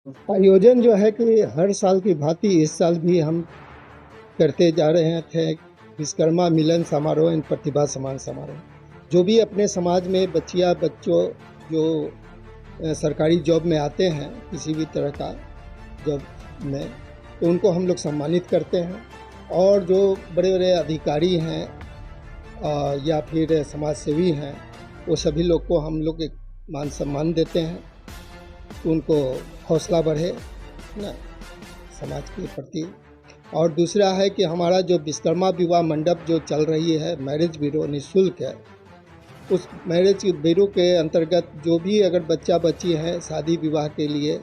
आयोजन जो है कि हर साल की भांति इस साल भी हम करते जा रहे थे विश्वकर्मा मिलन समारोह एवं प्रतिभा सम्मान समारोह। जो भी अपने समाज में बच्चों जो सरकारी जॉब में आते हैं, किसी भी तरह का जॉब में, तो उनको हम लोग सम्मानित करते हैं। और जो बड़े बड़े अधिकारी हैं या फिर समाज सेवी हैं, वो सभी लोग को हम लोग एक मान सम्मान देते हैं, उनको हौसला बढ़े ना समाज के प्रति। और दूसरा है कि हमारा जो विश्वकर्मा विवाह मंडप जो चल रही है, मैरिज ब्यूरो निःशुल्क है। उस मैरिज ब्यूरो के अंतर्गत जो भी अगर बच्चा बच्ची हैं शादी विवाह के लिए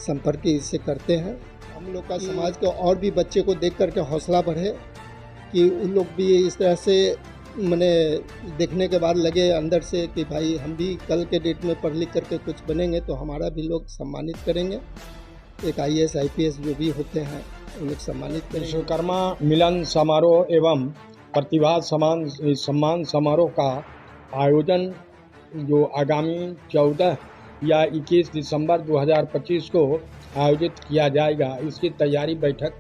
संपर्क इससे करते हैं। हम लोग का समाज को और भी बच्चे को देख करके हौसला बढ़े कि उन लोग भी इस तरह से मैंने देखने के बाद लगे अंदर से कि भाई हम भी कल के डेट में पढ़ लिख करके कुछ बनेंगे तो हमारा भी लोग सम्मानित करेंगे। एक IAS IPS जो भी होते हैं उन लोग सम्मानित करेंगे। विश्वकर्मा मिलन समारोह एवं प्रतिभा सम्मान समारोह का आयोजन जो आगामी 14 या 21 दिसंबर 2025 को आयोजित किया जाएगा, इसकी तैयारी बैठक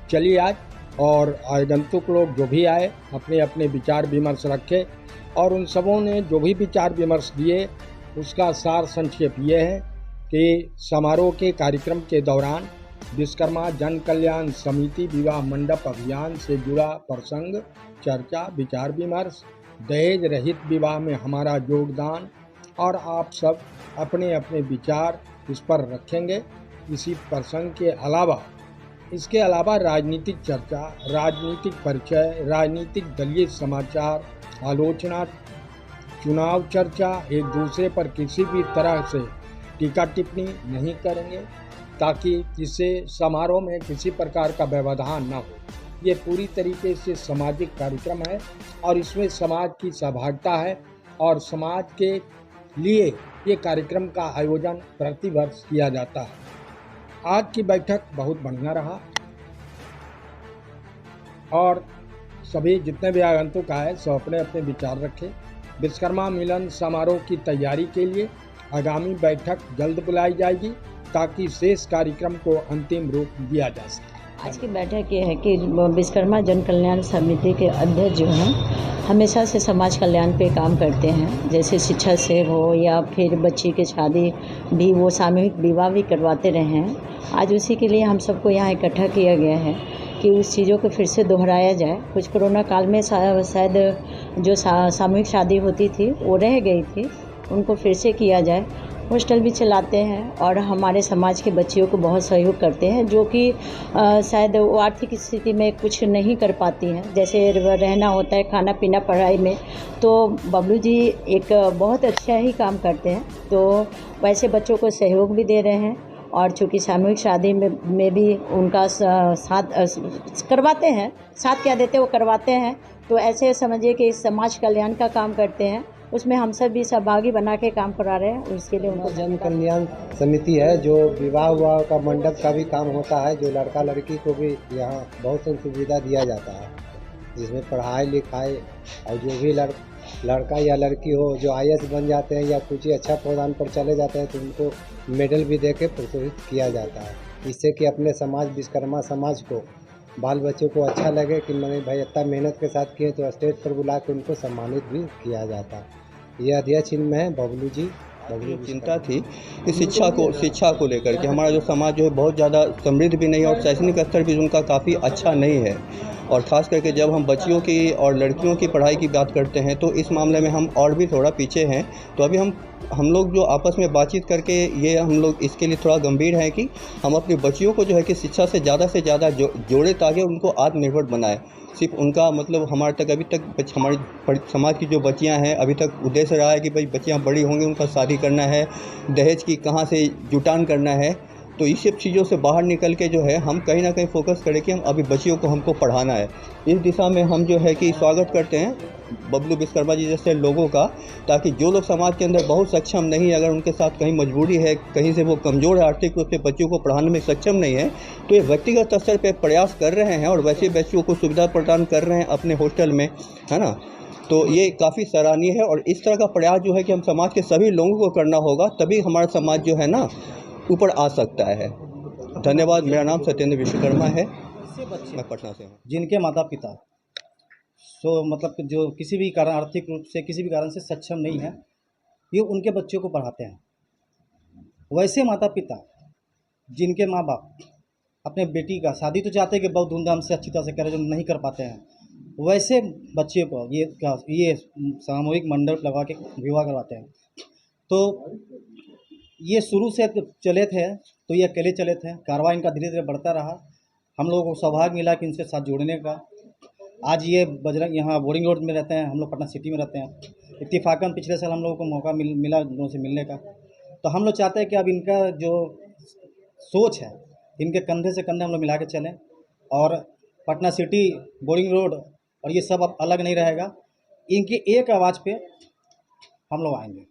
चली आज। और आगंतुक लोग जो भी आए अपने अपने विचार विमर्श रखे और उन सबों ने जो भी विचार विमर्श दिए उसका सार संक्षेप ये है कि समारोह के कार्यक्रम के दौरान विश्वकर्मा जन कल्याण समिति विवाह मंडप अभियान से जुड़ा प्रसंग, चर्चा, विचार विमर्श, दहेज रहित विवाह में हमारा योगदान और आप सब अपने अपने विचार इस पर रखेंगे। इसी प्रसंग के अलावा इसके अलावा राजनीतिक चर्चा, राजनीतिक परिचय, राजनीतिक दलीय समाचार, आलोचना, चुनाव चर्चा, एक दूसरे पर किसी भी तरह से टीका टिप्पणी नहीं करेंगे ताकि इससे समारोह में किसी प्रकार का व्यवधान न हो। ये पूरी तरीके से सामाजिक कार्यक्रम है और इसमें समाज की सहभागिता है और समाज के लिए ये कार्यक्रम का आयोजन प्रतिवर्ष किया जाता है। आज की बैठक बहुत बढ़िया रहा और सभी जितने भी आगंतुक आए सब अपने अपने विचार रखे। विश्वकर्मा मिलन समारोह की तैयारी के लिए आगामी बैठक जल्द बुलाई जाएगी ताकि शेष कार्यक्रम को अंतिम रूप दिया जा सके। आज की बैठक ये है कि विश्वकर्मा जन कल्याण समिति के अध्यक्ष जो हैं हमेशा से समाज कल्याण पे काम करते हैं, जैसे शिक्षा से हो या फिर बच्ची की शादी भी, वो सामूहिक विवाह भी करवाते रहे हैं। आज उसी के लिए हम सबको यहाँ इकट्ठा किया गया है कि उस चीज़ों को फिर से दोहराया जाए। कुछ कोरोना काल में शायद जो सामूहिक शादी होती थी वो रह गई थी, उनको फिर से किया जाए। हॉस्टल भी चलाते हैं और हमारे समाज के बच्चियों को बहुत सहयोग करते हैं जो कि शायद वो आर्थिक स्थिति में कुछ नहीं कर पाती हैं, जैसे रहना होता है, खाना पीना, पढ़ाई में। तो बबलू जी एक बहुत अच्छा ही काम करते हैं, तो वैसे बच्चों को सहयोग भी दे रहे हैं और चूँकि सामूहिक शादी में भी उनका साथ करवाते हैं, साथ क्या देते वो करवाते हैं। तो ऐसे समझिए कि समाज कल्याण का काम करते हैं, उसमें हम सब भी सहभागी बना के काम करा रहे हैं। उसके लिए उनको जन कल्याण समिति है जो विवाह का मंडप का भी काम होता है, जो लड़का लड़की को भी यहाँ बहुत सी सुविधा दिया जाता है, जिसमें पढ़ाई लिखाई और जो भी लड़का या लड़की हो जो IAS बन जाते हैं या कुछ अच्छा प्रोग्राम पर चले जाते हैं तो उनको मेडल भी दे के प्रोत्साहित किया जाता है, इससे कि अपने समाज विश्वकर्मा समाज को, बाल बच्चों को अच्छा लगे कि मैंने भाई इतना मेहनत के साथ किए, तो स्टेज पर बुला के उनको सम्मानित भी किया जाता है। ये अध्यक्ष इनमें है बबलू जी। चिंता थी कि शिक्षा को लेकर के हमारा जो समाज जो है बहुत ज़्यादा समृद्ध भी नहीं है और शैक्षणिक स्तर भी उनका काफ़ी अच्छा नहीं है। और ख़ास करके जब हम बच्चियों की और लड़कियों की पढ़ाई की बात करते हैं तो इस मामले में हम और भी थोड़ा पीछे हैं। तो अभी हम लोग जो आपस में बातचीत करके ये हम लोग इसके लिए थोड़ा गंभीर हैं कि हम अपनी बच्चियों को जो है कि शिक्षा से ज़्यादा जोड़े ताकि उनको आत्मनिर्भर बनाए। सिर्फ उनका मतलब हमारे तक अभी तक हमारी समाज की जो बच्चियां हैं अभी तक उद्देश्य रहा है कि भाई बच्चियां बड़ी होंगी उनका शादी करना है, दहेज की कहाँ से जुटान करना है। तो इस सब चीज़ों से बाहर निकल के जो है हम कहीं ना कहीं फोकस करें कि हम अभी बच्चियों को हमको पढ़ाना है। इस दिशा में हम जो है कि स्वागत करते हैं बबलू विश्वकर्मा जी जैसे लोगों का, ताकि जो लोग समाज के अंदर बहुत सक्षम नहीं, अगर उनके साथ कहीं मजबूरी है, कहीं से वो कमज़ोर है, आर्थिक रूप से बच्चों को पढ़ाने में सक्षम नहीं है, तो ये व्यक्तिगत स्तर पर प्रयास कर रहे हैं और वैसे बच्चों को सुविधा प्रदान कर रहे हैं अपने हॉस्टल में, है ना। तो ये काफ़ी सराहनीय है और इस तरह का प्रयास जो है कि हम समाज के सभी लोगों को करना होगा, तभी हमारा समाज जो है ना ऊपर आ सकता है। धन्यवाद। मेरा नाम सत्येंद्र विश्वकर्मा है, मैं पटना से हूँ। जिनके माता पिता मतलब कि जो किसी भी कारण आर्थिक रूप से किसी भी कारण से सक्षम नहीं है, ये उनके बच्चों को पढ़ाते हैं। वैसे माता पिता जिनके माँ बाप अपने बेटी का शादी तो चाहते हैं कि बहुत धूमधाम से अच्छी तरह से करें, जो नहीं कर पाते हैं, वैसे बच्चे को ये सामूहिक मंडप लगा के विवाह करवाते हैं। तो ये शुरू से चले थे, तो ये अकेले चले थे, कारवां इनका धीरे धीरे बढ़ता रहा। हम लोगों को सौभाग्य मिला कि इनसे साथ जोड़ने का। आज ये बजरंग यहाँ बोरिंग रोड में रहते हैं, हम लोग पटना सिटी में रहते हैं। इत्तेफाकन पिछले साल हम लोगों को मौका मिला लोगों से मिलने का। तो हम लोग चाहते हैं कि अब इनका जो सोच है, इनके कंधे से कंधे हम लोग मिला के चलें और पटना सिटी, बोरिंग रोड और ये सब अब अलग नहीं रहेगा। इनकी एक आवाज़ पे हम लोग आएंगे।